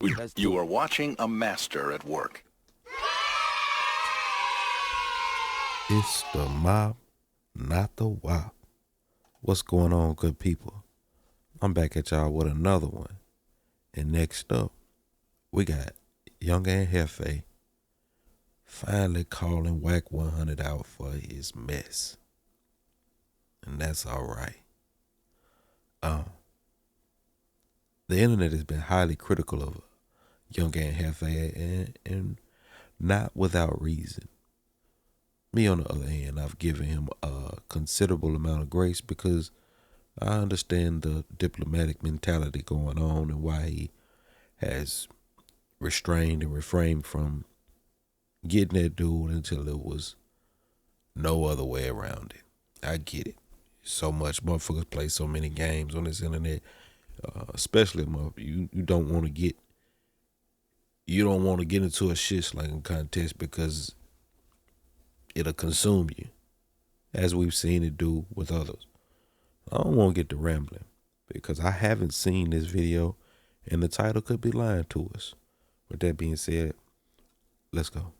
You are watching a master at work. It's the mob, not the wop. What's going on, good people? I'm back at y'all with another one. And next up, we got Young and Jefe finally calling Wack 100 out for his mess. And that's alright. The internet has been highly critical of Young and Jefe and not without reason. Me, on the other hand, I've given him a considerable amount of grace because I understand the diplomatic mentality going on and why he has restrained and refrained from getting that dude until it was no other way around it. I get it. So much motherfuckers play so many games on this internet, especially you don't want to get into a shit slinging contest because it'll consume you, as we've seen it do with others. I don't want to get to rambling because I haven't seen this video and the title could be lying to us. With that being said, let's go.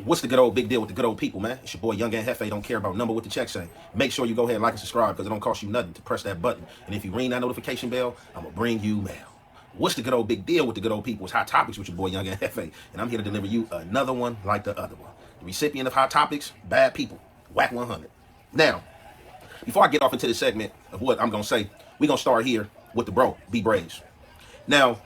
What's the good old big deal with the good old people, man? It's your boy Young and Jefe. Don't care about number what the check say. Make sure you go ahead and like and subscribe because it don't cost you nothing to press that button. And if you ring that notification bell, I'm going to bring you mail. What's the good old big deal with the good old people? It's Hot Topics with your boy Young and Jefe. And I'm here to deliver you another one like the other one. The recipient of Hot Topics, bad people, Wack 100. Now, before I get off into this segment of what I'm going to say, we're going to start here with the bro, B Braves. Now,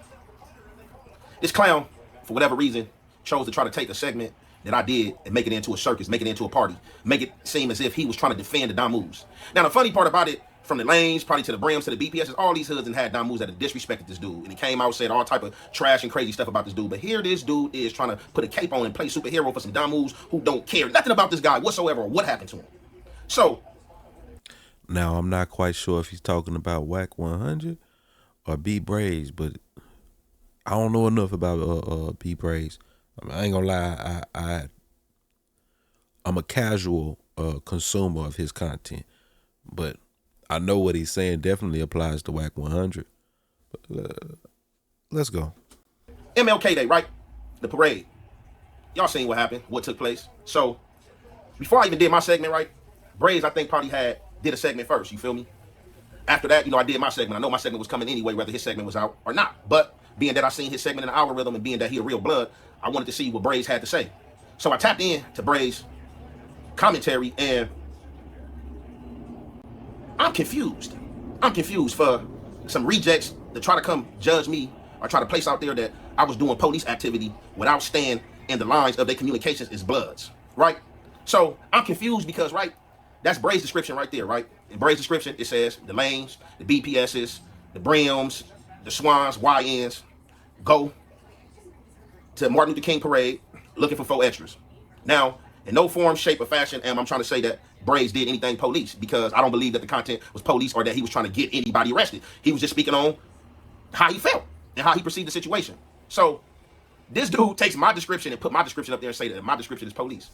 this clown, for whatever reason, chose to try to take a segment that I did and make it into a circus, make it into a party, make it seem as if he was trying to defend the Damus. Now, the funny part about it, from the lanes, probably to the brims, to the BPSs, all these hoods and had Damus that had disrespected this dude. And he came out, said all type of trash and crazy stuff about this dude. But here this dude is trying to put a cape on and play superhero for some Damus who don't care nothing about this guy whatsoever or what happened to him. So, now I'm not quite sure if he's talking about Wack 100 or B Braves, but I don't know enough about B Braves. I ain't gonna lie, I'm a casual consumer of his content, but I know what he's saying definitely applies to Wack 100. But, let's go. MLK Day, right? The parade. Y'all seen what happened, what took place. So, before I even did my segment, right, Braves, I think, probably did a segment first, you feel me? After that, I did my segment. I know my segment was coming anyway, whether his segment was out or not. But being that I seen his segment in the algorithm and being that he a real blood, I wanted to see what Braves had to say. So I tapped in to Braves' commentary, and I'm confused. I'm confused for some rejects to try to come judge me or try to place out there that I was doing police activity without staying in the lines of their communications as bloods, right? So I'm confused because, right, that's Braves' description right there, right? In Braves' description, it says the lanes, the BPSs, the brims, the swans, YNs, go to Martin Luther King parade looking for 4 extras. Now, in no form, shape, or fashion am I trying to say that Braves did anything police, because I don't believe that the content was police or that he was trying to get anybody arrested. He was just speaking on how he felt and how he perceived the situation. So this dude takes my description and put my description up there and say that my description is police.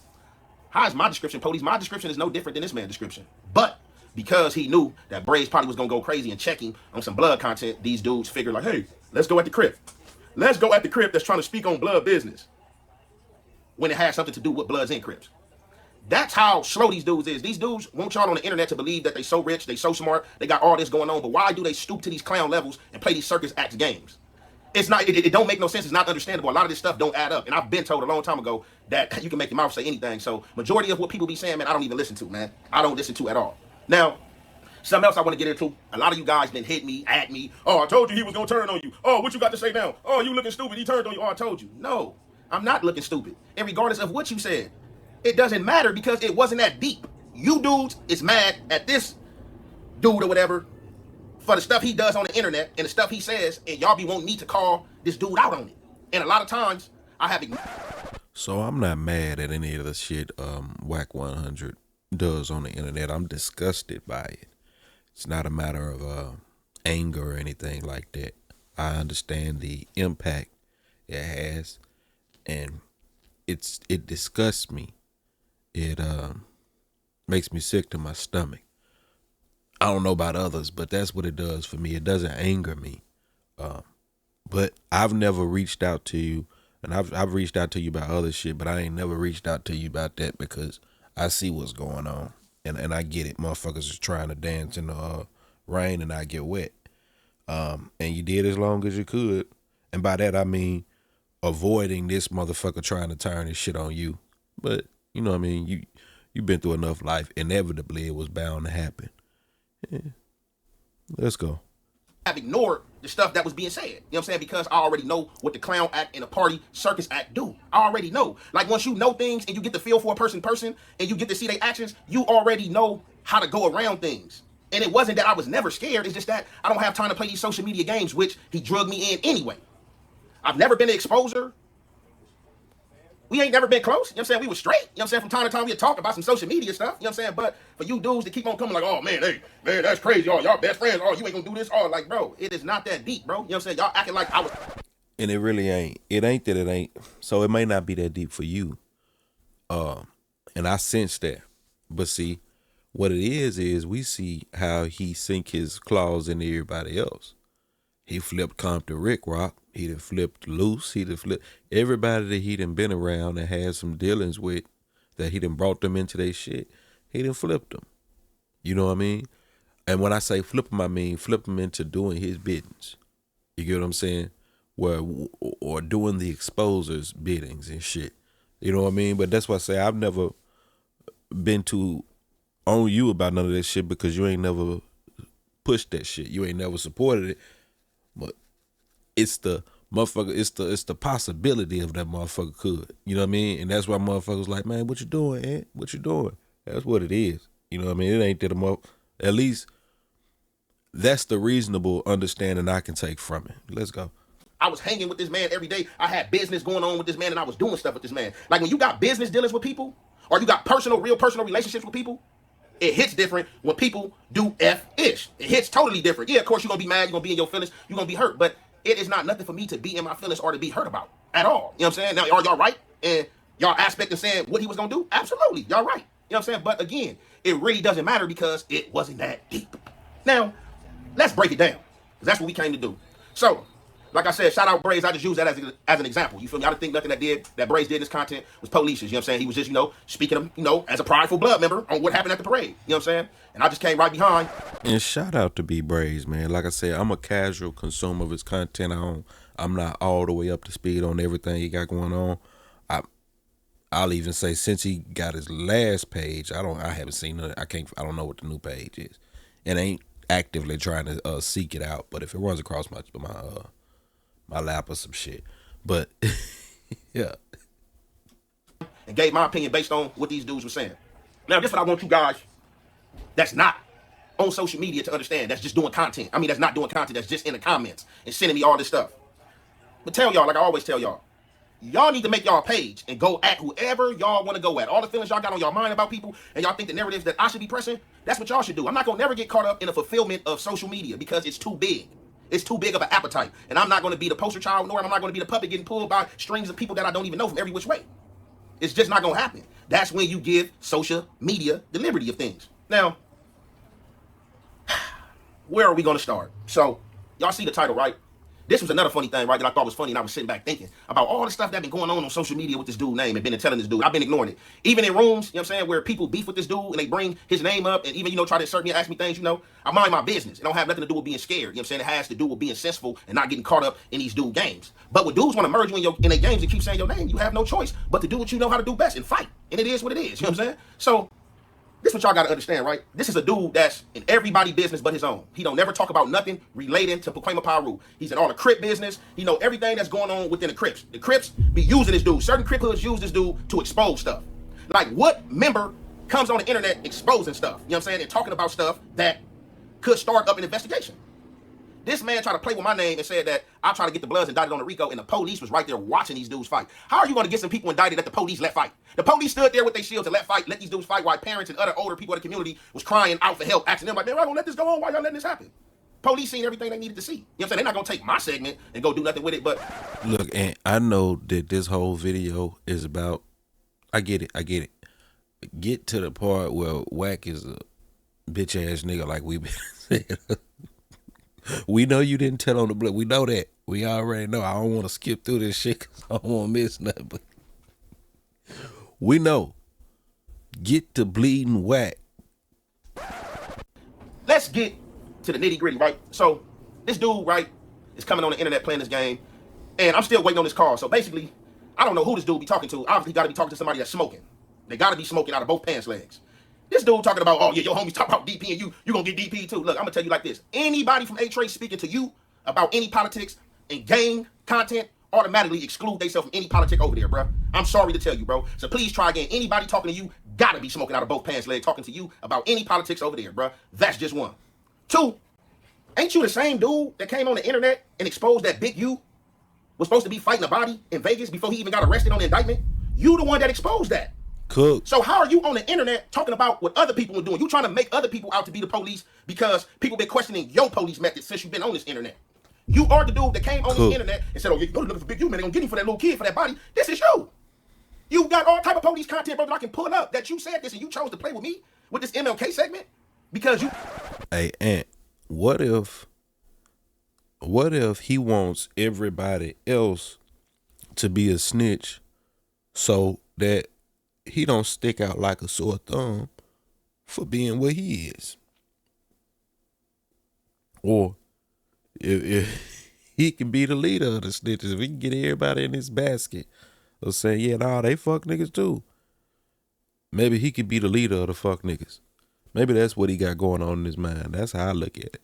How is my description police? My description is no different than this man's description. But because he knew that Braves probably was going to go crazy and checking on some blood content, these dudes figured like, hey, let's go at the crib. Let's go at the crib that's trying to speak on blood business when it has something to do with Bloods and Crips. That's how slow these dudes is. These dudes want y'all on the internet to believe that they so rich, they so smart, they got all this going on, but why do they stoop to these clown levels and play these circus act games? It's not. It don't make no sense. It's not understandable. A lot of this stuff don't add up. And I've been told a long time ago that you can make your mouth say anything. So majority of what people be saying, man, I don't even listen to, man. I don't listen to at all. Now, something else I want to get into. A lot of you guys been hit me, at me. Oh, I told you he was going to turn on you. Oh, what you got to say now? Oh, you looking stupid. He turned on you. Oh, I told you. No, I'm not looking stupid. And regardless of what you said, it doesn't matter because it wasn't that deep. You dudes is mad at this dude or whatever for the stuff he does on the internet and the stuff he says, and y'all be wanting me to call this dude out on it. And a lot of times, I have ignored. So I'm not mad at any of the shit Wack 100 does on the internet. I'm disgusted by it. It's not a matter of anger or anything like that. I understand the impact it has, and it disgusts me. It makes me sick to my stomach. I don't know about others, but that's what it does for me. It doesn't anger me. But I've never reached out to you, and I've reached out to you about other shit, but I ain't never reached out to you about that because I see what's going on, and I get it. Motherfuckers is trying to dance in the rain and I get wet. And you did as long as you could, and by that I mean avoiding this motherfucker trying to turn his shit on you. But you know what I mean. You've been through enough life. Inevitably, it was bound to happen. Yeah. Let's go. I've ignored the stuff that was being said. You know what I'm saying? Because I already know what the clown act and the party circus act do. I already know. Like once you know things and you get the feel for a person and you get to see their actions, you already know how to go around things. And it wasn't that I was never scared. It's just that I don't have time to play these social media games, which he drugged me in anyway. I've never been an exposer. We ain't never been close. You know what I'm saying? We were straight. You know what I'm saying? From time to time, we'd talk about some social media stuff. You know what I'm saying? But for you dudes to keep on coming like, oh, man, hey, man, that's crazy. Oh, y'all best friends. Oh, you ain't gonna do this. Oh, like, bro, it is not that deep, bro. You know what I'm saying? Y'all acting like I was. And it really ain't. It ain't that it ain't. So it may not be that deep for you. And I sense that. But see, what it is we see how he sink his claws into everybody else. He flipped Compton Rick Rock. He done flipped Loose. He done flipped everybody that he done been around and had some dealings with, that he done brought them into their shit. He done flipped them. You know what I mean? And when I say flip them, I mean flip them into doing his biddings. You get what I'm saying? Or doing the exposer's biddings and shit. You know what I mean? But that's why I say I've never been too on you about none of that shit because you ain't never pushed that shit. You ain't never supported it. But it's the motherfucker, it's the possibility of that motherfucker could. You know what I mean? And that's why motherfuckers like, man, what you doing, Ant? What you doing? That's what it is. You know what I mean? It ain't that at least that's the reasonable understanding I can take from it. Let's go. I was hanging with this man every day. I had business going on with this man and I was doing stuff with this man. Like when you got business dealings with people or you got real personal relationships with people, it hits different when people do F-ish. It hits totally different. Yeah, of course, you're going to be mad. You're going to be in your feelings. You're going to be hurt. But it is not nothing for me to be in my feelings or to be hurt about at all. You know what I'm saying? Now, are y'all right? And y'all aspect of saying what he was going to do? Absolutely. Y'all right. You know what I'm saying? But again, it really doesn't matter because it wasn't that deep. Now, let's break it down. Because that's what we came to do. So, like I said, shout out Braze. I just use that as an example. You feel me? I didn't think nothing that Braze did in this content was police. You know what I'm saying? He was just, speaking of, as a prideful blood member on what happened at the parade. You know what I'm saying? And I just came right behind. And shout out to B Braze, man. Like I said, I'm a casual consumer of his content. I'm not all the way up to speed on everything he got going on. I'll even say since he got his last page, I haven't seen it. I don't know what the new page is, and ain't actively trying to seek it out. But if it runs across my lap or some shit. But yeah. And gave my opinion based on what these dudes were saying. Now, this is what I want you guys that's not on social media to understand. That's just doing content. I mean, that's not doing content. That's just in the comments and sending me all this stuff. But tell y'all, like I always tell y'all need to make y'all page and go at whoever y'all want to go at. All the feelings y'all got on your mind about people and y'all think the narratives that I should be pressing, that's what y'all should do. I'm not going to never get caught up in the fulfillment of social media because it's too big. It's too big of an appetite. And I'm not going to be the poster child, nor am I going to be the puppet getting pulled by strings of people that I don't even know from every which way. It's just not going to happen. That's when you give social media the liberty of things. Now, where are we going to start? So, y'all see the title, right? This was another funny thing, right, that I thought was funny, and I was sitting back thinking about all the stuff that been going on social media with this dude's name and been telling this dude. I've been ignoring it. Even in rooms, you know what I'm saying, where people beef with this dude and they bring his name up and even, try to insert me and ask me things, I mind my business. It don't have nothing to do with being scared. You know what I'm saying? It has to do with being sensible and not getting caught up in these dude games. But when dudes want to merge you in their games and keep saying your name, you have no choice but to do what you know how to do best and fight. And it is what it is. You know what I'm saying? So, this is what y'all got to understand, right? This is a dude that's in everybody's business but his own. He don't never talk about nothing relating to Proclaim a Power Rule. He's in all the Crip business. He know everything that's going on within the Crips. The Crips be using this dude. Certain Crip hoods use this dude to expose stuff. Like, what member comes on the internet exposing stuff? You know what I'm saying? And talking about stuff that could start up an investigation. This man tried to play with my name and said that I tried to get the Bloods indicted on the RICO and the police was right there watching these dudes fight. How are you going to get some people indicted that the police let fight? The police stood there with their shields and let these dudes fight while parents and other older people in the community was crying out for help, asking them like, man, why don't let this go on? Why y'all letting this happen? Police seen everything they needed to see. You know what I'm saying? They're not going to take my segment and go do nothing with it, but... Look, and I know that this whole video is about... I get it. get to the part where Wack is a bitch ass nigga like we been saying. We know you didn't tell on the blood. We know that. We already know. I don't want to skip through this shit because I don't want to miss nothing. But we know. Get to bleeding Wack. Let's get to the nitty gritty, right? So this dude, right, is coming on the internet playing this game, and I'm still waiting on this call. So basically, I don't know who this dude be talking to. Obviously, got to be talking to somebody that's smoking. They got to be smoking out of both pants legs. This dude talking about, oh yeah, your homies talking about DP and you gonna get DP too. Look, I'm gonna tell you like this. Anybody from A-Trace speaking to you about any politics and gang content automatically exclude themselves from any politic over there, bro. I'm sorry to tell you, bro. So please try again. Anybody talking to you gotta be smoking out of both pants legs talking to you about any politics over there, bro. That's just one. Two, ain't you the same dude that came on the internet and exposed that Big U was supposed to be fighting a body in Vegas before he even got arrested on the indictment? You the one that exposed that. Cook. So how are you on the internet talking about what other people are doing? You trying to make other people out to be the police because people been questioning your police methods since you've been on this internet. You are the dude that came on this internet and said, oh, you go looking for Big U, man, they're gonna get him for that little kid, for that body. This is you. You got all type of police content, bro, that I can pull up that you said this and you chose to play with me with this MLK segment because you... Hey, Ant, what if he wants everybody else to be a snitch so that he don't stick out like a sore thumb for being what he is? Or if he can be the leader of the snitches, if he can get everybody in his basket of saying, yeah, nah, they fuck niggas too. Maybe he could be the leader of the fuck niggas. Maybe that's what he got going on in his mind. That's how I look at it.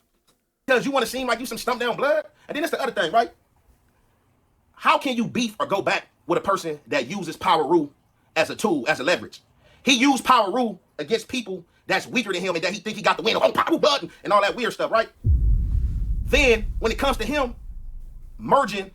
Because you want to seem like you some stumped down blood? And then that's the other thing, right? How can you beef or go back with a person that uses power rule as a tool, as a leverage? He used power rule against people that's weaker than him and that he think he got the win on power button and all that weird stuff, right? Then when it comes to him merging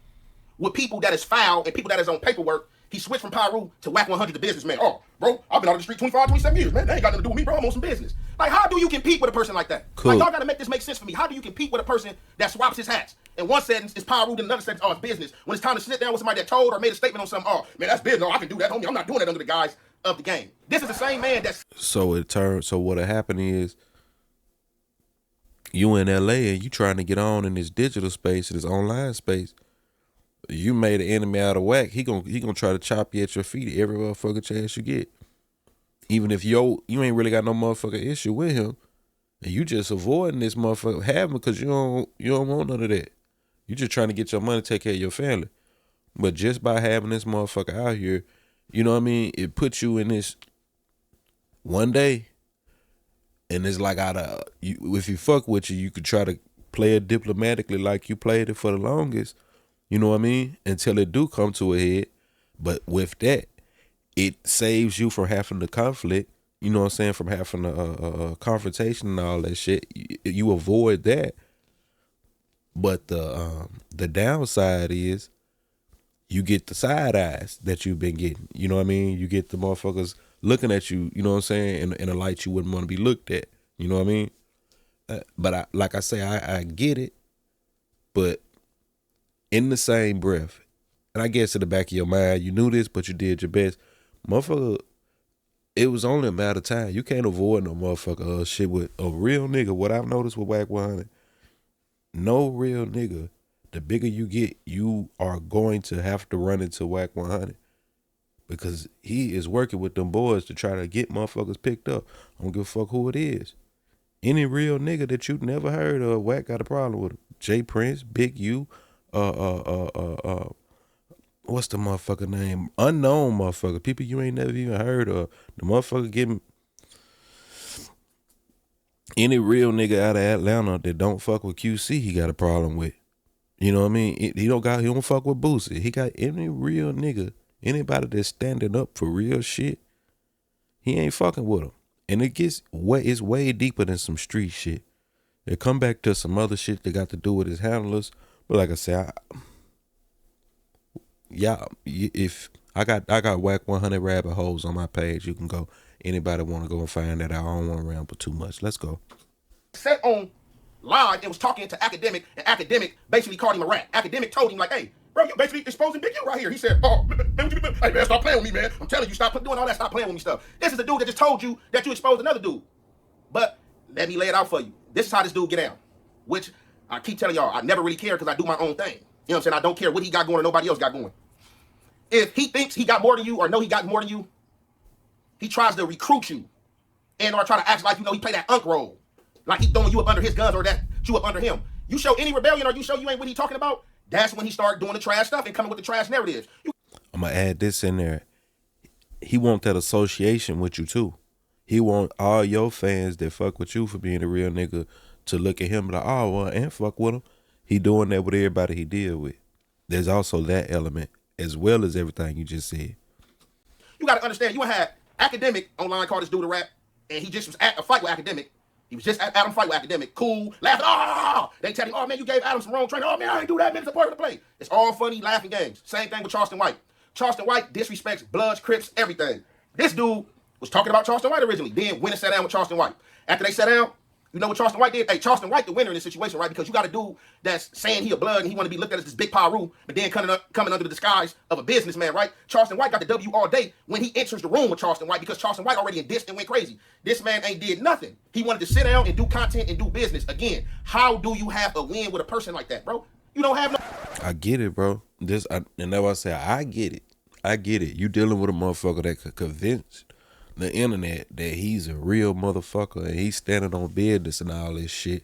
with people that is foul and people that is on paperwork, he switched from power rule to Wack 100 the businessman. Oh, bro, I've been out of the street 25, 27 years, man. They ain't got nothing to do with me, bro. I'm on some business. Like, how do you compete with a person like that? Cool. Like, y'all gotta make this make sense for me. How do you compete with a person that swaps his hats? In one sentence, it's power rule, in another sentence, oh, it's business. When it's time to sit down with somebody that told or made a statement on something, oh, man, that's business. No, I can do that, homie. I'm not doing that under the guise of the game. This is the same man that's... So what happened is, you in LA and you trying to get on in this digital space, this online space. You made an enemy out of Wack. He gonna try to chop you at your feet every motherfucking chance you get. Even if you ain't really got no motherfucking issue with him, and you just avoiding this motherfucker having because you don't want none of that. You just trying to get your money, take care of your family. But just by having this motherfucker out here, you know what I mean? It puts you in this one day, and it's like if you fuck with you could try to play it diplomatically like you played it for the longest. You know what I mean? Until it do come to a head. But with that, it saves you from having the conflict, you know what I'm saying, from having a confrontation and all that shit. You avoid that. But the downside is you get the side eyes that you've been getting. You know what I mean? You get the motherfuckers looking at you, you know what I'm saying, in a light you wouldn't want to be looked at. You know what I mean? But I get it. But in the same breath, and I guess in the back of your mind, you knew this, but you did your best. Motherfucker, it was only a matter of time. You can't avoid no motherfucker shit with a real nigga. What I've noticed with Wack 100, no real nigga, the bigger you get, you are going to have to run into Wack 100 because he is working with them boys to try to get motherfuckers picked up. I don't give a fuck who it is. Any real nigga that you never heard of, Wack got a problem with him. J Prince, Big U, what's the motherfucker name? Unknown motherfucker. People you ain't never even heard of. The motherfucker getting any real nigga out of Atlanta that don't fuck with QC, he got a problem with. You know what I mean? He don't fuck with Boosie. He got any real nigga, anybody that's standing up for real shit, he ain't fucking with him. And it's way deeper than some street shit. It come back to some other shit that got to do with his handlers. But like I said, if I got Wack 100 rabbit holes on my page, you can go. Anybody want to go and find that out? I don't want to ramble too much. Let's go. Set on live and was talking to Academic, and Academic basically called him a rat. Academic told him like, hey, Bro, you basically exposing Big U right here. He said, oh, man, hey, man, stop playing with me, man. I'm telling you, stop doing all that. Stop playing with me stuff. This is the dude that just told you that you exposed another dude. But let me lay it out for you. This is how this dude get down. Which I keep telling y'all, I never really care because I do my own thing. You know what I'm saying? I don't care what he got going or nobody else got going. If he thinks he got more than you or know he got more than you, he tries to recruit you and or try to act like, you know, he play that unk role. Like he throwing you up under his guns or that you up under him. You show any rebellion or you show you ain't what he talking about, that's when he start doing the trash stuff and coming with the trash narratives. I'm going to add this in there. He want that association with you too. He want all your fans that fuck with you for being a real nigga to look at him like, oh, well, and fuck with him. He doing that with everybody he deal with. There's also that element as well as everything you just said. You got to understand, you had Academic online called this dude a rap, and he just was at a fight with Academic. He was just at Adam fight with Academic. Cool, laughing. Oh, they tell him, oh man, you gave Adam some wrong training. Oh man, I didn't do that, man. It's a part of the play. It's all funny, laughing games. Same thing with Charleston White. Charleston White disrespects Bloods, Crips, everything. This dude was talking about Charleston White originally. Then went and sat down with Charleston White. After they sat down, you know what Charleston White did? Hey, Charleston White the winner in this situation, right? Because you got a dude that's saying he a blood and he want to be looked at as this big Paru, but then coming under the disguise of a businessman, right? Charleston White got the W all day when he enters the room with Charleston White because Charleston White already in dissed and went crazy. This man ain't did nothing. He wanted to sit down and do content and do business. Again, how do you have a win with a person like that, bro? You don't have no... I get it, bro. And that's why I say I get it. I get it. You dealing with a motherfucker that could convince the internet that he's a real motherfucker and he's standing on business and all this shit.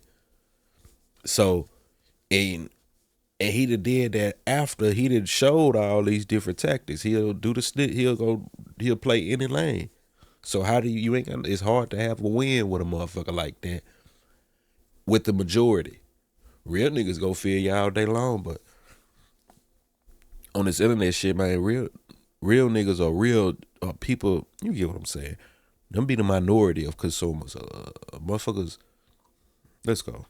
So, and he did that after he done showed all these different tactics. He'll do the snit. He'll play any lane. So how do you ain't gonna, it's hard to have a win with a motherfucker like that with the majority. Real niggas go fear you all day long, but on this internet shit, man, real niggas are real people. You get what I'm saying? Them be the minority of consumers. Motherfuckers. Let's go.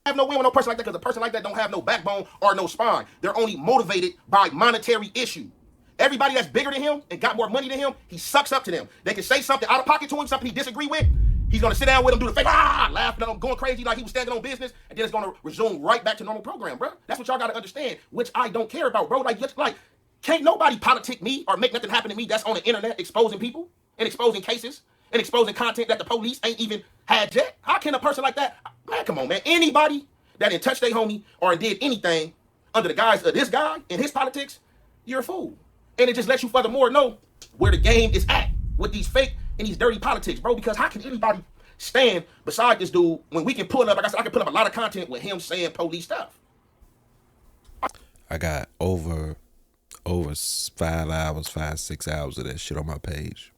Have no win with no person like that because a person like that don't have no backbone or no spine. They're only motivated by monetary issue. Everybody that's bigger than him and got more money than him, he sucks up to them. They can say something out of pocket to him, something he disagree with. He's going to sit down with him, do the fake, laughing at him, going crazy like he was standing on business, and then it's going to resume right back to normal program, bro. That's what y'all got to understand, which I don't care about, bro. Like, can't nobody politic me or make nothing happen to me that's on the internet exposing people and exposing cases and exposing content that the police ain't even had yet. How can a person like that, man, come on, man. Anybody that didn't touch their homie or did anything under the guise of this guy and his politics, you're a fool. And it just lets you furthermore know where the game is at with these fake and these dirty politics, bro. Because how can anybody stand beside this dude when we can pull up, like I said, I can pull up a lot of content with him saying police stuff. I got over 5 hours, 6 hours of that shit on my page.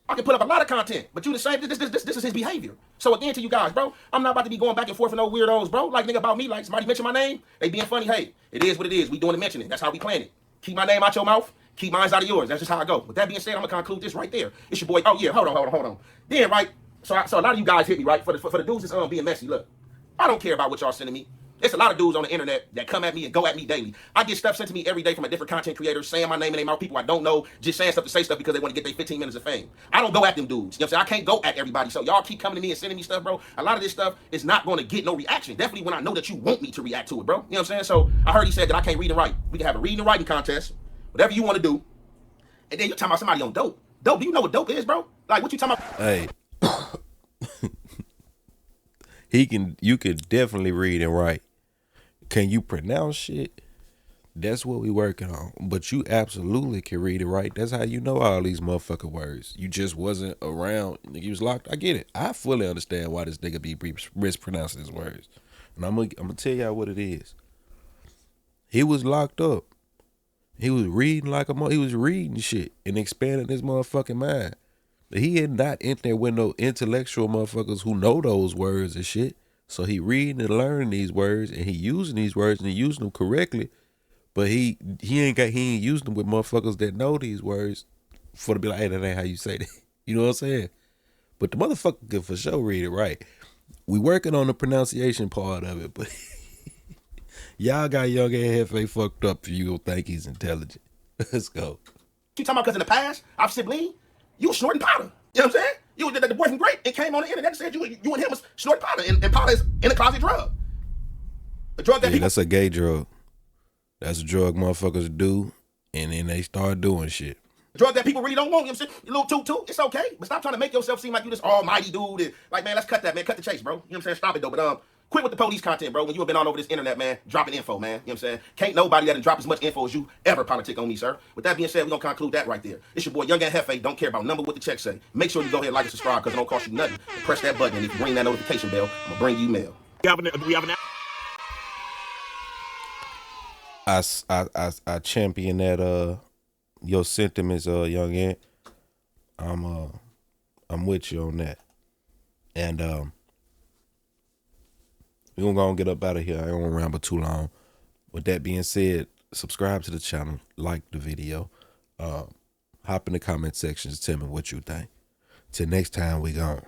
I can put up a lot of content, but you the same. This is his behavior. So again, to you guys, bro, I'm not about to be going back and forth with no weirdos, bro. Like nigga about me, like somebody mention my name, they being funny. Hey, it is what it is. We doing the mentioning. That's how we plan it. Keep my name out your mouth. Keep mine out of yours. That's just how I go. With that being said, I'm gonna conclude this right there. It's your boy. Oh yeah, hold on. Then right. So a lot of you guys hit me right for the dudes that's being messy. Look, I don't care about what y'all sending me. There's a lot of dudes on the internet that come at me and go at me daily. I get stuff sent to me every day from a different content creator saying my name and their mouth, people I don't know, just saying stuff to say stuff because they want to get their 15 minutes of fame. I don't go at them dudes. You know what I'm saying? I can't go at everybody. So y'all keep coming to me and sending me stuff, bro. A lot of this stuff is not going to get no reaction. Definitely when I know that you want me to react to it, bro. You know what I'm saying? So I heard he said that I can't read and write. We can have a reading and writing contest, whatever you want to do. And then you're talking about somebody on dope. Dope, do you know what dope is, bro? Like, what you talking about? Hey. You could definitely read and write. Can you pronounce shit? That's what we working on. But you absolutely can read and write. That's how you know all these motherfucking words. You just wasn't around. You was locked. I get it. I fully understand why this nigga be mispronouncing his words. And I'm gonna tell y'all what it is. He was locked up. He was reading he was reading shit and expanding his motherfucking mind. But he had not in there with no intellectual motherfuckers who know those words and shit. So he reading and learning these words and he using these words and he using them correctly. But he ain't using them with motherfuckers that know these words for to be like, hey, that ain't how you say that. You know what I'm saying? But the motherfucker could for sure read it right. We working on the pronunciation part of it, but y'all got young ass Jefe fucked up if you don't think he's intelligent. Let's go. You talking about because in the past, I've sibling, you was snorting powder. You know what I'm saying? You was the boy from Great and came on the internet and said you and him was snorting powder, and powder is in a closet drug. A drug that that's a gay drug. That's a drug motherfuckers do, and then they start doing shit. Drug that people really don't want, you know what I'm saying? A little toot, it's okay. But stop trying to make yourself seem like you this almighty dude. And, like, man, let's cut that, man. Cut the chase, bro. You know what I'm saying? Stop it, though. But quit with the police content, bro. When you have been all over this internet, man, dropping info, man. You know what I'm saying? Can't nobody that drop as much info as you ever politic on me, sir. With that being said, we're going to conclude that right there. It's your boy, Young and Jefe. Don't care about number what the check say. Make sure you go ahead and like and subscribe because it don't cost you nothing. Press that button, and if you ring that notification bell, I'm going to bring you mail. We have an I champion that your sentiments, young Ant. I'm with you on that. And we're gonna get up out of here. I don't want to ramble too long. With that being said, subscribe to the channel, like the video, hop in the comment section to tell me what you think. Till next time, we gone.